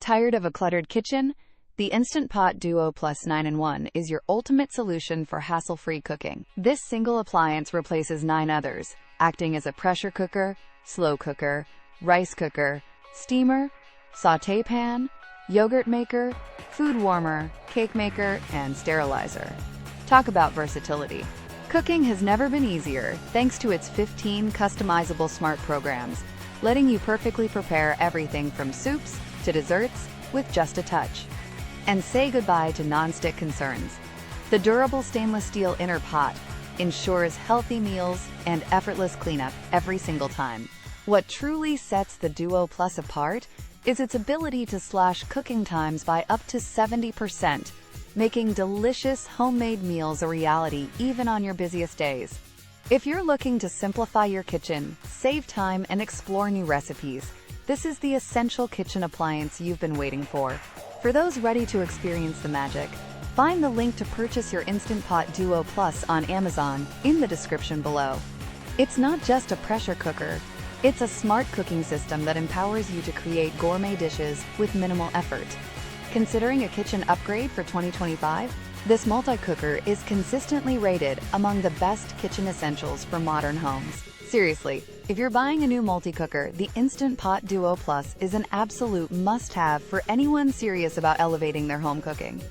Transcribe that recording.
Tired of a cluttered kitchen? The Instant Pot Duo Plus 9-in-1 is your ultimate solution for hassle-free cooking. This single appliance replaces 9 others, acting as a pressure cooker, slow cooker, rice cooker, steamer, sauté pan, yogurt maker, food warmer, cake maker, and sterilizer. Talk about versatility. Cooking has never been easier thanks to its 15 customizable smart programs, letting you perfectly prepare everything from soups to desserts with just a touch. And say goodbye to non-stick concerns. The durable stainless steel inner pot ensures healthy meals and effortless cleanup every single time. What truly sets the Duo Plus apart is its ability to slash cooking times by up to 70%, making delicious homemade meals a reality even on your busiest days. If you're looking to simplify your kitchen, save time, and explore new recipes, this is the essential kitchen appliance you've been waiting for. For those ready to experience the magic, find the link to purchase your Instant Pot Duo Plus on Amazon in the description below. It's not just a pressure cooker, it's a smart cooking system that empowers you to create gourmet dishes with minimal effort. Considering a kitchen upgrade for 2025? This multi-cooker is consistently rated among the best kitchen essentials for modern homes. Seriously, if you're buying a new multi-cooker, the Instant Pot Duo Plus is an absolute must-have for anyone serious about elevating their home cooking.